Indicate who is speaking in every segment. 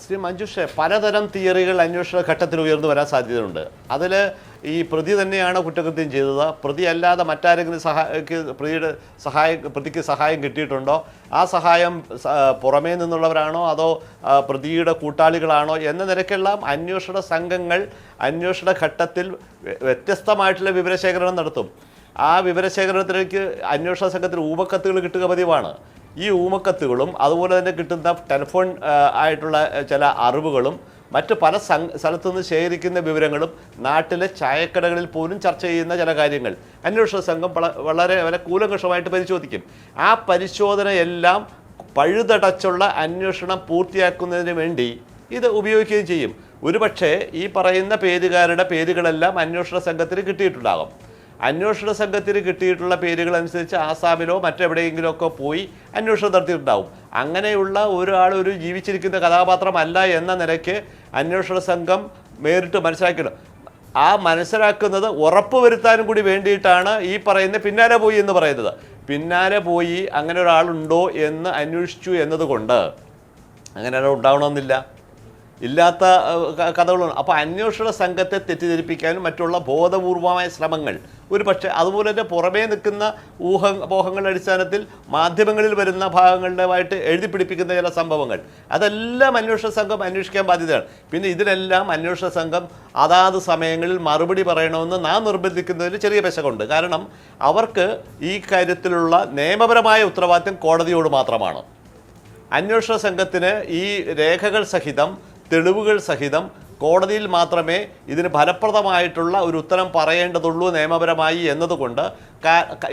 Speaker 1: ശ്രീ മഞ്ജുഷ, പലതരം തിയറികൾ അന്വേഷണ ഘട്ടത്തിൽ ഉയർന്നു വരാൻ സാധ്യതയുണ്ട്. അതിൽ ഈ പ്രതി തന്നെയാണ് കുറ്റകൃത്യം ചെയ്തത്, പ്രതി അല്ലാതെ മറ്റാരെങ്കിലും പ്രതിക്ക് സഹായം കിട്ടിയിട്ടുണ്ടോ, ആ സഹായം പുറമേ നിന്നുള്ളവരാണോ അതോ പ്രതിയുടെ കൂട്ടാളികളാണോ എന്ന നിരക്കെല്ലാം അന്വേഷണ സംഘങ്ങൾ അന്വേഷണ ഘട്ടത്തിൽ വ്യത്യസ്തമായിട്ടുള്ള വിവരശേഖരണം നടത്തും. ആ വിവരശേഖരണത്തിലേക്ക് അന്വേഷണ സംഘത്തിന് ഊമക്കത്തുകൾ കിട്ടുക പതിവാണ്. ഈ ഊമക്കത്തുകളും അതുപോലെ തന്നെ കിട്ടുന്ന ടെലിഫോൺ ആയിട്ടുള്ള ചില അറിവുകളും മറ്റ് പല സ്ഥലത്തുനിന്ന് ശേഖരിക്കുന്ന വിവരങ്ങളും നാട്ടിലെ ചായക്കടകളിൽ പോലും ചർച്ച ചെയ്യുന്ന ചില കാര്യങ്ങൾ അന്വേഷണ സംഘം വളരെ കൂലങ്കഷമായിട്ട് പരിശോധിക്കും. ആ പരിശോധനയെല്ലാം പഴുതടച്ചുള്ള അന്വേഷണം പൂർത്തിയാക്കുന്നതിന് വേണ്ടി ഇത് ഉപയോഗിക്കുകയും ചെയ്യും. ഒരുപക്ഷെ ഈ പറയുന്ന പേരുകളെല്ലാം അന്വേഷണ സംഘത്തിന് കിട്ടിയിട്ടുണ്ടാകും. അന്വേഷണ സംഘത്തിന് കിട്ടിയിട്ടുള്ള പേരുകൾ അനുസരിച്ച് ആസാമിലോ മറ്റെവിടെയെങ്കിലുമൊക്കെ പോയി അന്വേഷണം നടത്തിയിട്ടുണ്ടാവും. അങ്ങനെയുള്ള ഒരാൾ ഒരു ജീവിച്ചിരിക്കുന്ന കഥാപാത്രമല്ല എന്ന നിലയ്ക്ക് അന്വേഷണ സംഘം നേരിട്ട് മനസ്സിലാക്കണം. ആ മനസ്സിലാക്കുന്നത് ഉറപ്പുവരുത്താനും കൂടി വേണ്ടിയിട്ടാണ് ഈ പറയുന്ന പിന്നാലെ പോയി എന്ന് പറയുന്നത്. പിന്നാലെ പോയി അങ്ങനെ ഒരാളുണ്ടോ എന്ന് അന്വേഷിച്ചു എന്നതുകൊണ്ട് അങ്ങനെ ഒരാൾ ഉണ്ടാവണമെന്നില്ല, ഇല്ലാത്ത കഥകളുണ്ട്. അപ്പോൾ അന്വേഷണ സംഘത്തെ തെറ്റിദ്ധരിപ്പിക്കാനും മറ്റുള്ള ബോധപൂർവമായ ശ്രമങ്ങൾ ഒരു പക്ഷേ, അതുപോലെ തന്നെ പുറമേ നിൽക്കുന്ന ഊഹങ്ങളുടെ അടിസ്ഥാനത്തിൽ മാധ്യമങ്ങളിൽ വരുന്ന ഭാഗങ്ങളുടെയായിട്ട് എഴുതി പിടിപ്പിക്കുന്ന ചില സംഭവങ്ങൾ, അതെല്ലാം അന്വേഷണ സംഘം അന്വേഷിക്കാൻ ബാധ്യതയാണ്. പിന്നെ ഇതിനെല്ലാം അന്വേഷണ സംഘം അതാത് സമയങ്ങളിൽ മറുപടി പറയണമെന്ന് നാം നിർബന്ധിക്കുന്നതിൽ ചെറിയ പെശകുണ്ട്. കാരണം അവർക്ക് ഈ കാര്യത്തിലുള്ള നിയമപരമായ ഉത്തരവാദിത്വം കോടതിയോട് മാത്രമാണ്. അന്വേഷണ സംഘത്തിന് ഈ രേഖകൾ സഹിതം തെളിവുകൾ സഹിതം കോടതിയിൽ മാത്രമേ ഇതിന് ഫലപ്രദമായിട്ടുള്ള ഒരു ഉത്തരം പറയേണ്ടതുള്ളൂ നിയമപരമായി എന്നതുകൊണ്ട്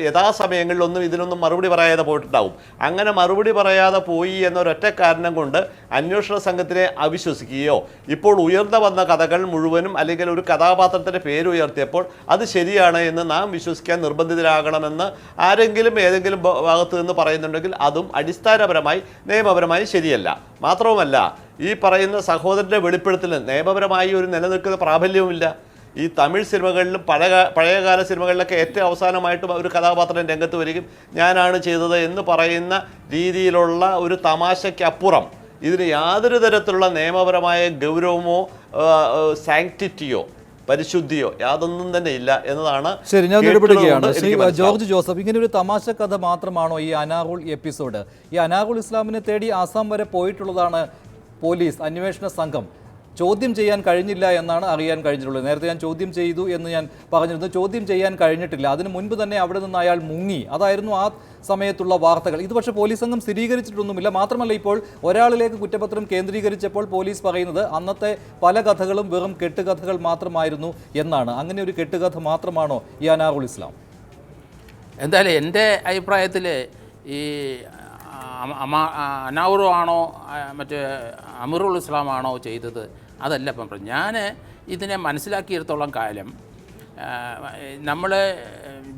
Speaker 1: യഥാസമയങ്ങളിലൊന്നും ഇതിനൊന്നും മറുപടി പറയാതെ പോയിട്ടുണ്ടാവും. അങ്ങനെ മറുപടി പറയാതെ പോയി എന്നൊരൊറ്റ കാരണം കൊണ്ട് അന്വേഷണ സംഘത്തിനെ അവിശ്വസിക്കുകയോ ഇപ്പോൾ ഉയർന്നു വന്ന കഥകൾ മുഴുവനും അല്ലെങ്കിൽ ഒരു കഥാപാത്രത്തിൻ്റെ പേര് ഉയർത്തിയപ്പോൾ അത് ശരിയാണ് എന്ന് നാം വിശ്വസിക്കാൻ നിർബന്ധിതരാകണമെന്ന് ആരെങ്കിലും ഏതെങ്കിലും ഭാഗത്ത് നിന്ന് പറയുന്നുണ്ടെങ്കിൽ അതും അടിസ്ഥാനപരമായി നിയമപരമായി ശരിയല്ല. മാത്രവുമല്ല, ഈ പറയുന്ന സഹോദരൻ്റെ വെളിപ്പെടുത്തൽ നിയമപരമായി ഒരു നിലനിൽക്കുന്ന പ്രാബല്യവുമില്ല. ഈ തമിഴ് സിനിമകളിലും പഴയകാല സിനിമകളിലൊക്കെ ഏറ്റവും അവസാനമായിട്ടും ഒരു കഥാപാത്രം രംഗത്ത് വരികയും ഞാനാണ് ചെയ്തത് എന്ന് പറയുന്ന രീതിയിലുള്ള ഒരു തമാശയ്ക്കപ്പുറം ഇതിന് യാതൊരു തരത്തിലുള്ള നിയമപരമായ ഗൗരവമോ സാങ്ക്ടിറ്റിയോ പരിശുദ്ധിയോ യാതൊന്നും തന്നെ ഇല്ല എന്നതാണ്.
Speaker 2: ശരി, ഞാൻ ഇടപെടുകയാണ്. ശ്രീ ജോർജ് ജോസഫ്, ഇങ്ങനെ ഒരു തമാശ കഥ മാത്രമാണോ ഈ അനാഗുൾ എപ്പിസോഡ്? ഈ അനാഗുൾ ഇസ്ലാമിനെ തേടി ആസാം വരെ പോയിട്ടുള്ളതാണ് പോലീസ് അന്വേഷണ സംഘം. ചോദ്യം ചെയ്യാൻ കഴിഞ്ഞില്ല എന്നാണ് അറിയാൻ കഴിഞ്ഞിട്ടുള്ളത്. നേരത്തെ ഞാൻ ചോദ്യം ചെയ്തു എന്ന് ഞാൻ പറഞ്ഞിരുന്നു. ചോദ്യം ചെയ്യാൻ കഴിഞ്ഞിട്ടില്ല. അതിന് മുൻപ് തന്നെ അവിടെ നിന്ന് അയാൾ മുങ്ങി. അതായിരുന്നു ആ സമയത്തുള്ള വാർത്തകൾ. ഇത് പക്ഷേ പോലീസ് സംഘം സ്ഥിരീകരിച്ചിട്ടൊന്നുമില്ല. മാത്രമല്ല, ഇപ്പോൾ ഒരാളിലേക്ക് കുറ്റപത്രം കേന്ദ്രീകരിച്ചപ്പോൾ പോലീസ് പറയുന്നത് അന്നത്തെ പല കഥകളും വെറും കെട്ടുകഥകൾ മാത്രമായിരുന്നു എന്നാണ്. അങ്ങനെ ഒരു കെട്ടുകഥ മാത്രമാണോ ഈ അനാഗുൾ ഇസ്ലാം?
Speaker 3: എന്തായാലും എൻ്റെ അഭിപ്രായത്തിൽ ഈ അനാവറു ആണോ മറ്റേ അമീറുൽ ഇസ്ലാം ആണോ ചെയ്തത് അതല്ല ഇപ്പം. ഞാൻ ഇതിനെ മനസ്സിലാക്കിയെടുത്തോളം കാലം നമ്മൾ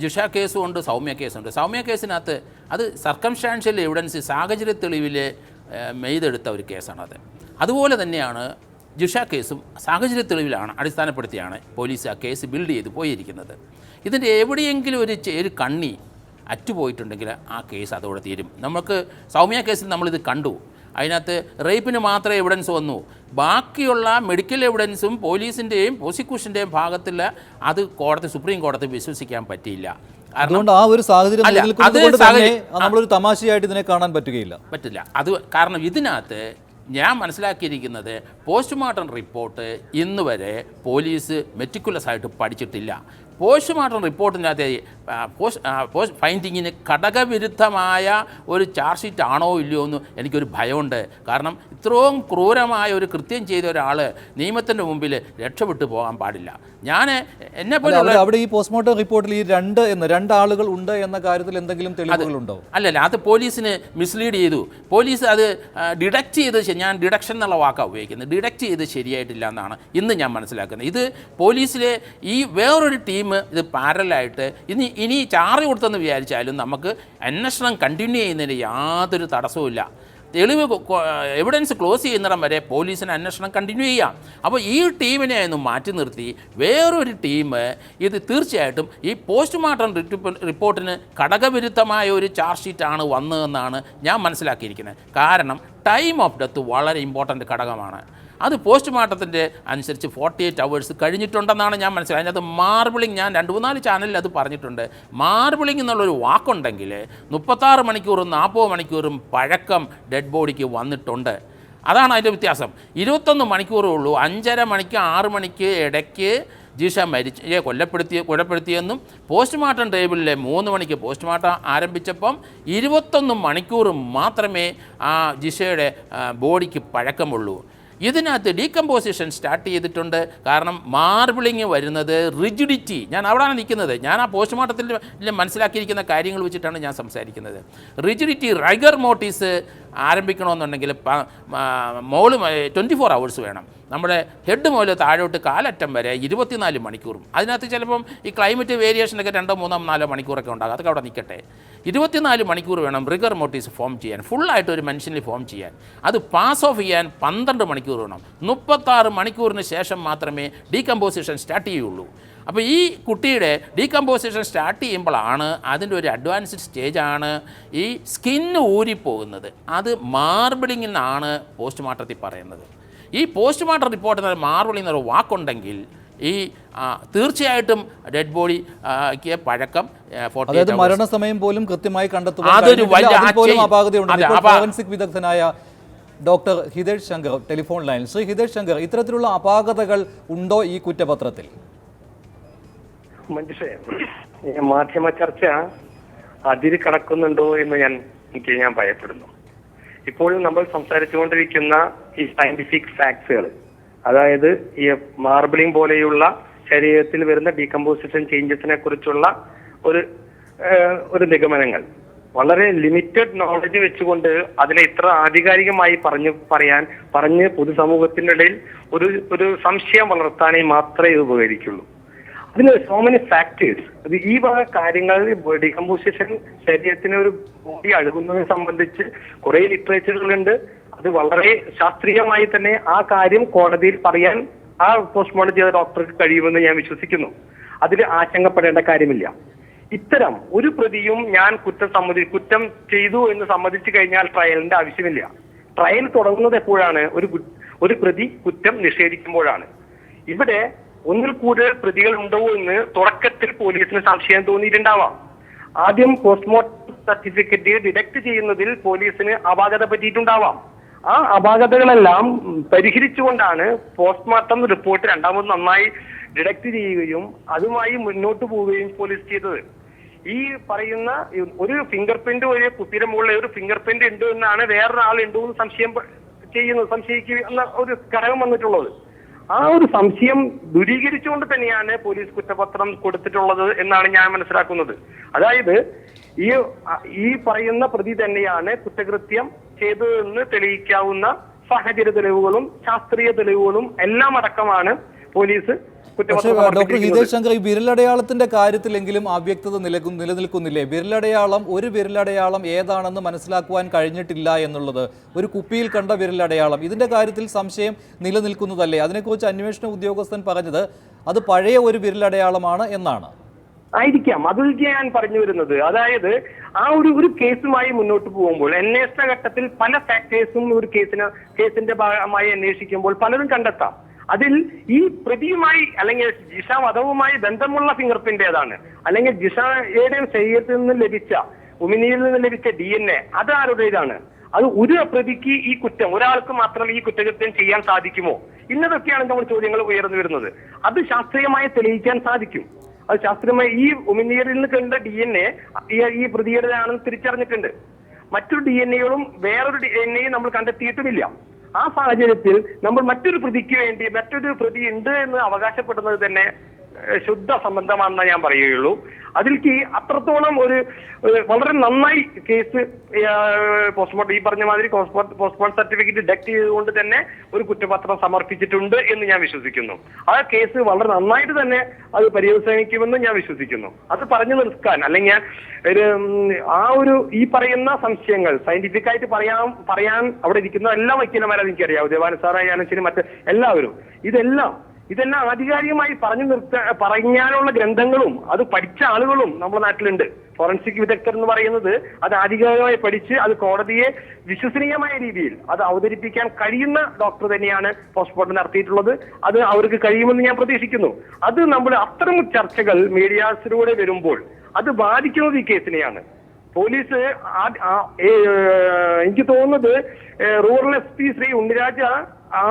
Speaker 3: ജിഷ കേസുമുണ്ട്, സൗമ്യ കേസുണ്ട്. സൗമ്യ കേസിനകത്ത് അത് സർക്കംസ്റ്റാൻഷ്യൽ എവിഡൻസ്, സാഹചര്യ തെളിവിൽ മെയ്തെടുത്ത ഒരു കേസാണത്. അതുപോലെ തന്നെയാണ് ജിഷ കേസും സാഹചര്യ തെളിവിലാണ് അടിസ്ഥാനപ്പെടുത്തിയാണ് പോലീസ് ആ കേസ് ബിൽഡ് ചെയ്ത് പോയിരിക്കുന്നത്. ഇതിൻ്റെ എവിടെയെങ്കിലും ഒരു കണ്ണി അറ്റുപോയിട്ടുണ്ടെങ്കിൽ ആ കേസ് അതോടെ തീരും. നമുക്ക് സൗമ്യ കേസിൽ നമ്മളിത് കണ്ടു. അതിനകത്ത് റേപ്പിന് മാത്രമേ എവിഡൻസ് വന്നു. ബാക്കിയുള്ള മെഡിക്കൽ എവിഡൻസും പോലീസിൻ്റെയും പ്രോസിക്യൂഷൻ്റെയും ഭാഗത്തിൽ അത് സുപ്രീം കോടതി വിശ്വസിക്കാൻ പറ്റിയില്ല.
Speaker 2: അതുകൊണ്ട് ആ ഒരു സാഹചര്യം നമ്മളൊരു തമാശയായിട്ട് ഇതിനെ കാണാൻ പറ്റില്ല.
Speaker 3: അത് കാരണം ഇതിനകത്ത് ഞാൻ മനസ്സിലാക്കിയിരിക്കുന്നത് പോസ്റ്റ്മോർട്ടം റിപ്പോർട്ട് ഇന്ന് വരെ പോലീസ് മെറ്റിക്കുലസ് ആയിട്ട് പഠിച്ചിട്ടില്ല. പോസ്റ്റ്മോർട്ടം റിപ്പോർട്ടിനകത്ത് പോസ്റ്റ് ഫൈൻഡിങ്ങിന് ഘടകവിരുദ്ധമായ ഒരു ചാർജ് ഷീറ്റ് ആണോ ഇല്ലയോ എന്ന് എനിക്കൊരു ഭയമുണ്ട്. കാരണം ഇത്രയും ക്രൂരമായ ഒരു കൃത്യം ചെയ്ത ഒരാൾ നിയമത്തിൻ്റെ മുമ്പിൽ രക്ഷപ്പെട്ടു പോകാൻ പാടില്ല. ഞാൻ എന്നെപ്പോലെ
Speaker 2: അവിടെ ഈ പോസ്റ്റ്മോർട്ടം റിപ്പോർട്ടിൽ ഈ രണ്ടാളുകൾ ഉണ്ട് എന്ന കാര്യത്തിൽ എന്തെങ്കിലും തെളിവുകളുണ്ടോ?
Speaker 3: അല്ലല്ല, അത് പോലീസിന് മിസ്ലീഡ് ചെയ്തു. പോലീസ് അത് ഡിഡക്റ്റ് ചെയ്ത്, ഞാൻ ഡിഡക്ഷൻ എന്നുള്ള വാക്കാണ് ഉപയോഗിക്കുന്നത്, ഡിഡക്റ്റ് ചെയ്ത് ശരിയായിട്ടില്ല എന്നാണ് ഇന്ന് ഞാൻ മനസ്സിലാക്കുന്നത്. ഇത് പോലീസിലെ ഈ വേറൊരു ടീം ഇത് പാരലായിട്ട് ഇനി ചാർജ് കൊടുത്തെന്ന് വിചാരിച്ചാലും നമുക്ക് അന്വേഷണം കണ്ടിന്യൂ ചെയ്യുന്നതിന് യാതൊരു തടസ്സവുമില്ല. തെളിവ് എവിഡൻസ് ക്ലോസ് ചെയ്യുന്നിടം വരെ പോലീസിന് അന്വേഷണം കണ്ടിന്യൂ ചെയ്യാം. അപ്പോൾ ഈ ടീമിനെ ഒന്ന് മാറ്റി നിർത്തി വേറൊരു ടീം ഇത് തീർച്ചയായിട്ടും ഈ പോസ്റ്റ്മോർട്ടം റിപ്പോർട്ടിന് ഘടകവിരുദ്ധമായ ഒരു ചാർജ് ഷീറ്റാണ് വന്നതെന്നാണ് ഞാൻ മനസ്സിലാക്കിയിരിക്കുന്നത്. കാരണം ടൈം ഓഫ് ഡെത്ത് വളരെ ഇമ്പോർട്ടൻ്റ് ഘടകമാണ്. അത് പോസ്റ്റ്മോർട്ടത്തിൻ്റെ അനുസരിച്ച് 48 hours കഴിഞ്ഞിട്ടുണ്ടെന്നാണ് ഞാൻ മനസ്സിലായത്. അതിനകത്ത് മാർബിളിങ്, ഞാൻ 2-3 ചാനലിൽ അത് പറഞ്ഞിട്ടുണ്ട്. മാർബിളിങ് എന്നുള്ളൊരു വാക്കുണ്ടെങ്കിൽ 36 മണിക്കൂറും 40 മണിക്കൂറും പഴക്കം ഡെഡ് ബോഡിക്ക് വന്നിട്ടുണ്ട്. അതാണ് അതിൻ്റെ വ്യത്യാസം. 21 മണിക്കൂറേ ഉള്ളൂ. 5:30 മണിക്ക് 6 മണിക്ക് ഇടയ്ക്ക് ജിഷ കൊലപ്പെടുത്തിയെന്നും പോസ്റ്റ്മോർട്ടം ടേബിളിലെ 3 മണിക്ക് പോസ്റ്റ്മോർട്ടം ആരംഭിച്ചപ്പം 21 മണിക്കൂർ മാത്രമേ ആ ജിഷയുടെ ബോഡിക്ക് പഴക്കമുള്ളൂ. ഇതിനകത്ത് ഡീകമ്പോസിഷൻ സ്റ്റാർട്ട് ചെയ്തിട്ടുണ്ട്. കാരണം മാർബിളിങ് വരുന്നത് റിജിഡിറ്റി, ഞാൻ അവിടെയാണ് നിൽക്കുന്നത്. ഞാൻ ആ പോസ്റ്റ്മോർട്ടത്തിൽ മനസ്സിലാക്കിയിരിക്കുന്ന കാര്യങ്ങൾ വെച്ചിട്ടാണ് ഞാൻ സംസാരിക്കുന്നത്. റിജിഡിറ്റി, റൈഗർ മോർട്ടിസ് ആരംഭിക്കണമെന്നുണ്ടെങ്കിൽ 24 hours വേണം. നമ്മുടെ ഹെഡ് മുതൽ താഴോട്ട് കാലറ്റം വരെ 24 മണിക്കൂറും. അതിനകത്ത് ചിലപ്പം ഈ ക്ലൈമറ്റ് വേരിയേഷനൊക്കെ 2, 3, 4 മണിക്കൂറൊക്കെ ഉണ്ടാകും. അതൊക്കെ അവിടെ നിൽക്കട്ടെ. 24 മണിക്കൂർ വേണം റിഗർ മോർട്ടിസ് ഫോം ചെയ്യാൻ, ഫുള്ളായിട്ട് ഒരു മനുഷ്യനിൽ ഫോം ചെയ്യാൻ. അത് പാസ് ഓഫ് ചെയ്യാൻ 12 മണിക്കൂർ വേണം. 36 മണിക്കൂറിന് ശേഷം മാത്രമേ ഡീകമ്പോസിഷൻ സ്റ്റാർട്ട് ചെയ്യുള്ളൂ. അപ്പോൾ ഈ കുട്ടിയുടെ ഡീകമ്പോസിഷൻ സ്റ്റാർട്ട് ചെയ്യുമ്പോഴാണ് അതിൻ്റെ ഒരു അഡ്വാൻസ്ഡ് സ്റ്റേജാണ് ഈ സ്കിന്ന് ഊരിപ്പോകുന്നത്. അത് മാർബിളിംഗ് എന്നാണ് പോസ്റ്റ്മോർട്ടത്തിൽ പറയുന്നത്. ഈ പോസ്റ്റ്മോർട്ടം റിപ്പോർട്ട് മാർബിളിംഗ് എന്നൊരു വാക്കുണ്ടെങ്കിൽ ഈ തീർച്ചയായിട്ടും ഡെഡ് ബോഡിക്ക് പഴക്കം 48
Speaker 2: മരണസമയം പോലും കൃത്യമായി കണ്ടെത്തുവാൻ ഫോറൻസിക് വിദഗ്ധനായ doctor Hitesh Shankar telephone line. Shri Hitesh Shankar, ഇത്തരത്തിലുള്ള അപാകതകൾ ഉണ്ടോ ഈ കുറ്റപത്രത്തിൽ?
Speaker 4: മാധ്യമ ചർച്ച അതിര് കടക്കുന്നുണ്ടോ എന്ന് ഞാൻ ഭയപ്പെടുന്നു. ഇപ്പോൾ നമ്മൾ സംസാരിച്ചുകൊണ്ടിരിക്കുന്ന ഈ സയന്റിഫിക് ഫാക്ട്സുകൾ, അതായത് ഈ മാർബിളിംഗ് പോലെയുള്ള ശരീരത്തിൽ വരുന്ന ഡീകമ്പോസിഷൻ ചേഞ്ചസിനെ കുറിച്ചുള്ള ഒരു നിഗമനങ്ങൾ, വളരെ ലിമിറ്റഡ് നോളജ് വെച്ചുകൊണ്ട് അതിനെ ഇത്ര ആധികാരികമായി പറഞ്ഞ് പൊതുസമൂഹത്തിനിടയിൽ ഒരു സംശയം വളർത്താനേ മാത്രമേ ഇത് ഉപകരിക്കുള്ളൂ. അതിന് സോ മെനി ഫാക്ടേഴ്സ്. അത് ഈ വക കാര്യങ്ങൾ, ഡീകമ്പോസിഷൻ ശരീരത്തിന് ഒരു ബോഡി അഴുകുന്നതിനെ സംബന്ധിച്ച് കുറെ ലിറ്ററേച്ചറുകളുണ്ട്. അത് വളരെ ശാസ്ത്രീയമായി തന്നെ ആ കാര്യം കോടതിയിൽ പറയാൻ ആ പോസ്റ്റ്മോർട്ടം ചെയ്ത ഡോക്ടർക്ക് കഴിയുമെന്ന് ഞാൻ വിശ്വസിക്കുന്നു. അതിൽ ആശങ്കപ്പെടേണ്ട കാര്യമില്ല. ഇത്തരം ഒരു പ്രതിയും ഞാൻ കുറ്റം ചെയ്തു എന്ന് സമ്മതിച്ചു കഴിഞ്ഞാൽ ട്രയലിന്റെ ആവശ്യമില്ല. ട്രയൽ തുടങ്ങുന്നത് എപ്പോഴാണ്? ഒരു പ്രതി കുറ്റം നിഷേധിക്കുമ്പോഴാണ്. ഇവിടെ ഒന്നിൽ കൂടുതൽ പ്രതികൾ ഉണ്ടോ എന്ന് തുടക്കത്തിൽ പോലീസിന് സംശയം തോന്നിയിട്ടുണ്ടാവാം. ആദ്യം പോസ്റ്റ്മോർട്ടം സർട്ടിഫിക്കറ്റ് ഡിഡക്ട് ചെയ്യുന്നതിൽ പോലീസിന് അപാകത പറ്റിയിട്ടുണ്ടാവാം. ആ അപാകതകളെല്ലാം പരിഹരിച്ചുകൊണ്ടാണ് പോസ്റ്റ്മോർട്ടം റിപ്പോർട്ട് രണ്ടാമത് നന്നായി ഡിഡക്ട് ചെയ്യുകയും അതുമായി മുന്നോട്ട് പോവുകയും പോലീസ് ചെയ്തത്. ഈ പറയുന്ന ഒരു ഫിംഗർ പ്രിന്റ്, ഒരു കുട്ടിയുടെ മുകളിൽ ഒരു ഫിംഗർ പ്രിന്റ് ഉണ്ട് എന്നാണ് വേറൊരാൾ ഉണ്ടോ എന്ന് സംശയിക്കുന്ന ഒരു ഘടകം വന്നിട്ടുള്ളത്. ആ ഒരു സംശയം ദൂരീകരിച്ചുകൊണ്ട് തന്നെയാണ് പോലീസ് കുറ്റപത്രം കൊടുത്തിട്ടുള്ളത് എന്നാണ് ഞാൻ മനസ്സിലാക്കുന്നത്. അതായത് ഈ പറയുന്ന പ്രതി തന്നെയാണ് കുറ്റകൃത്യം ചെയ്തതെന്ന് തെളിയിക്കാവുന്ന സാഹചര്യ തെളിവുകളും ശാസ്ത്രീയ തെളിവുകളും എല്ലാം അടക്കമാണ് പോലീസ്
Speaker 2: ഡോക്ടർ ഹിതേഷ് ശങ്കർ, ഈ വിരലടയാളത്തിന്റെ കാര്യത്തിലെങ്കിലും അവ്യക്തത നിലനിൽക്കുന്നില്ലേ? ഒരു വിരലടയാളം ഏതാണെന്ന് മനസ്സിലാക്കുവാൻ കഴിഞ്ഞിട്ടില്ല എന്നുള്ളത്, ഒരു കുപ്പിയിൽ കണ്ട വിരലടയാളം, ഇതിന്റെ കാര്യത്തിൽ സംശയം നിലനിൽക്കുന്നതല്ലേ? അതിനെക്കുറിച്ച് അന്വേഷണ ഉദ്യോഗസ്ഥൻ പറഞ്ഞത് അത് പഴയ ഒരു വിരലടയാളമാണ് എന്നാണ്.
Speaker 4: ആയിരിക്കാം, അതിലേക്ക് ഞാൻ പറഞ്ഞു വരുന്നത്. അതായത് ആ ഒരു കേസുമായി മുന്നോട്ട് പോകുമ്പോൾ അന്വേഷണ ഘട്ടത്തിൽ പല ഫാക്ടേഴ്സും ഒരു കേസിന്റെ ഭാഗമായി അന്വേഷിക്കുമ്പോൾ പലരും കണ്ടെത്താം. അതിൽ ഈ പ്രതിയുമായി അല്ലെങ്കിൽ ജിഷ വധവുമായി ബന്ധമുള്ള ഫിംഗർ പ്രിന്റ് ഏതാണ്, അല്ലെങ്കിൽ ജിഷയുടെയും ശരീരത്തിൽ നിന്ന് ലഭിച്ച ഉമിനീരിൽ നിന്ന് ലഭിച്ച DNA അത് ആരുടേതാണ്? അത് ഒരു പ്രതിക്ക് ഈ കുറ്റം, ഒരാൾക്ക് മാത്രം ഈ കുറ്റകൃത്യം ചെയ്യാൻ സാധിക്കുമോ? ഇന്നതൊക്കെയാണ് നമ്മൾ ചോദ്യങ്ങൾ ഉയർന്നു വരുന്നത്. അത് ശാസ്ത്രീയമായി തെളിയിക്കാൻ സാധിക്കും. അത് ശാസ്ത്രീയമായി ഈ ഉമിനീരിൽ നിന്ന് കണ്ട DNA ഈ പ്രതിയുടേതാണെന്ന് തിരിച്ചറിഞ്ഞിട്ടുണ്ട്. മറ്റൊരു DNAകളും വേറൊരു DNAയും നമ്മൾ കണ്ടെത്തിയിട്ടുമില്ല. ആ സാഹചര്യത്തിൽ നമ്മൾ മറ്റൊരു പ്രതി ഉണ്ട് എന്ന് അവകാശപ്പെടുന്നത് തന്നെ ശുദ്ധ സംബന്ധമാണെന്ന് ഞാൻ പറയുകയുള്ളൂ. അതിലേക്ക് അത്രത്തോളം വളരെ നന്നായി കേസ് പോസ്റ്റ്മോർട്ടം, ഈ പറഞ്ഞ മാതിരി പോസ്റ്റ്മോർട്ടം സർട്ടിഫിക്കറ്റ് ഡിഡക്ട് ചെയ്തുകൊണ്ട് തന്നെ ഒരു കുറ്റപത്രം സമർപ്പിച്ചിട്ടുണ്ട് എന്ന് ഞാൻ വിശ്വസിക്കുന്നു. ആ കേസ് വളരെ നന്നായിട്ട് തന്നെ അത് പര്യവസാനിക്കുമെന്ന് ഞാൻ വിശ്വസിക്കുന്നു. അത് പറഞ്ഞു നിർത്താൻ, അല്ലെങ്കിൽ ഈ പറയുന്ന സംശയങ്ങൾ സയന്റിഫിക് ആയിട്ട് പറയാൻ അവിടെ ഇരിക്കുന്ന എല്ലാ വക്കീലന്മാരും എനിക്കറിയാം, ദേവാനന്ദ സാറായാലും ശരി, മറ്റ് എല്ലാവരും ഇതെല്ലാം ഇതെല്ലാം ആധികാരികമായി പറഞ്ഞാലുള്ള ഗ്രന്ഥങ്ങളും അത് പഠിച്ച ആളുകളും നമ്മുടെ നാട്ടിലുണ്ട്. ഫോറൻസിക് വിദഗ്ധർ എന്ന് പറയുന്നത് അത് ആധികാരികമായി പഠിച്ച് അത് കോടതിയെ വിശ്വസനീയമായ രീതിയിൽ അത് അവതരിപ്പിക്കാൻ കഴിയുന്ന ഡോക്ടർ തന്നെയാണ് പോസ്റ്റ്മോർട്ടം നടത്തിയിട്ടുള്ളത്. അത് അവർക്ക് കഴിയുമെന്ന് ഞാൻ പ്രതീക്ഷിക്കുന്നു. അത് നമ്മൾ അത്തരം ചർച്ചകൾ മീഡിയാസിലൂടെ വരുമ്പോൾ അത് ബാധിക്കുന്നത് ഈ കേസിനെയാണ്. പോലീസ് എനിക്ക് തോന്നുന്നത് റൂറൽ SP ശ്രീ ഉണ്ണിരാജ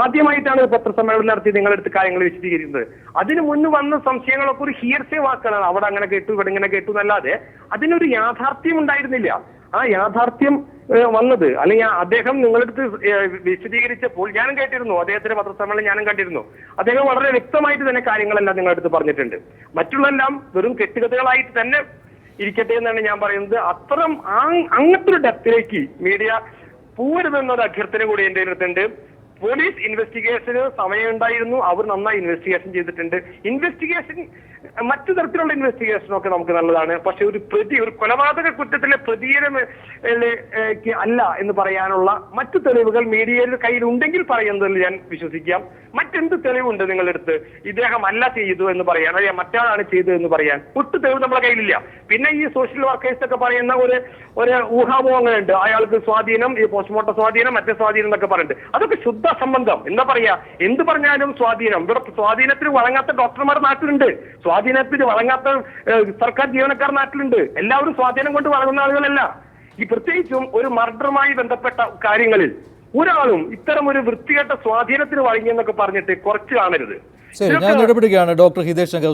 Speaker 4: ആദ്യമായിട്ടാണ് പത്രസമ്മേളനം നടത്തി നിങ്ങളെടുത്ത് കാര്യങ്ങൾ വിശദീകരിക്കുന്നത്. അതിനു മുന്ന് വന്ന സംശയങ്ങളൊക്കെ ഒരു ഹിയർസേ വാക്കാണ്. അവിടെ അങ്ങനെ കേട്ടു, ഇവിടെ ഇങ്ങനെ കേട്ടു എന്നല്ലാതെ അതിനൊരു യാഥാർത്ഥ്യം ഉണ്ടായിരുന്നില്ല. ആ യാഥാർത്ഥ്യം വന്നത് അല്ലെങ്കിൽ അദ്ദേഹം നിങ്ങളടുത്ത് വിശദീകരിച്ചപ്പോൾ ഞാനും കേട്ടിരുന്നു, അദ്ദേഹത്തിന്റെ പത്രസമ്മേളനം ഞാനും കണ്ടിരുന്നു. അദ്ദേഹം വളരെ വ്യക്തമായിട്ട് തന്നെ കാര്യങ്ങളെല്ലാം നിങ്ങളടുത്ത് പറഞ്ഞിട്ടുണ്ട്. മറ്റുള്ളെല്ലാം വെറും കെട്ടുകഥകളായിട്ട് തന്നെ ഇരിക്കട്ടെ എന്നാണ് ഞാൻ പറയുന്നത്. അത്തരം അങ്ങനത്തെ ഒരു ഡെപ്തിലേക്ക് മീഡിയ പോരുതെന്നൊരു അഭ്യർത്ഥന കൂടി എന്റെ അടുത്തുണ്ട്. പോലീസ് ഇൻവെസ്റ്റിഗേഷന് സമയമുണ്ടായിരുന്നു, അവർ നന്നായി ഇൻവെസ്റ്റിഗേഷൻ ചെയ്തിട്ടുണ്ട്. ഇൻവെസ്റ്റിഗേഷൻ മറ്റു തരത്തിലുള്ള ഇൻവെസ്റ്റിഗേഷനൊക്കെ നമുക്ക് നല്ലതാണ്. പക്ഷെ ഒരു കൊലപാതക കുറ്റത്തിലെ പ്രതിയെ അല്ല എന്ന് പറയാനുള്ള മറ്റു തെളിവുകൾ മീഡിയയുടെ കയ്യിൽ ഉണ്ടെങ്കിൽ പറയുന്നതിൽ ഞാൻ വിശ്വസിക്കാം. മറ്റെന്ത് തെളിവുണ്ട് നിങ്ങളുടെ അടുത്ത് ഇദ്ദേഹം അല്ല ചെയ്തു എന്ന് പറയാൻ, അല്ലെങ്കിൽ മറ്റാളാണ് ചെയ്തത് എന്ന് പറയാൻ ഒട്ടു തെളിവ് നമ്മുടെ കയ്യിലില്ല. പിന്നെ ഈ സോഷ്യൽ വർക്കേഴ്സ് ഒക്കെ പറയുന്ന ഒരു ഊഹാപോഹങ്ങളുണ്ട്. അയാൾക്ക് സ്വാധീനം, ഈ പോസ്റ്റ്മോർട്ടം സ്വാധീനം, മറ്റേ സ്വാധീനം എന്നൊക്കെ പറയുന്നുണ്ട്. അതൊക്കെ ശുദ്ധ സംബന്ധം. എന്താ പറയാ, എന്ത് പറഞ്ഞാലും സ്വാധീനം. ഇവിടെ സ്വാധീനത്തിന് വഴങ്ങാത്ത ഡോക്ടർമാർ നാട്ടിലുണ്ട്, സ്വാധീനത്തിന് വഴങ്ങാത്ത സർക്കാർ ജീവനക്കാർ നാട്ടിലുണ്ട്. എല്ലാവരും സ്വാധീനം കൊണ്ട് വഴങ്ങുന്ന ആളുകളല്ല. ഈ പ്രത്യേകിച്ചും ഒരു മർഡറുമായി ബന്ധപ്പെട്ട കാര്യങ്ങളിൽ ഒരാളും ഇത്തരം ഒരു വൃത്തികെട്ട സ്വാധീനത്തിന് വഴങ്ങിയെന്നൊക്കെ പറഞ്ഞിട്ട് കുറച്ച് കാണരുത്.
Speaker 2: ശരി, ഞാൻ ഇടപെടുകയാണ്. ഡോക്ടർ ഹിതേഷ് ശങ്കർ.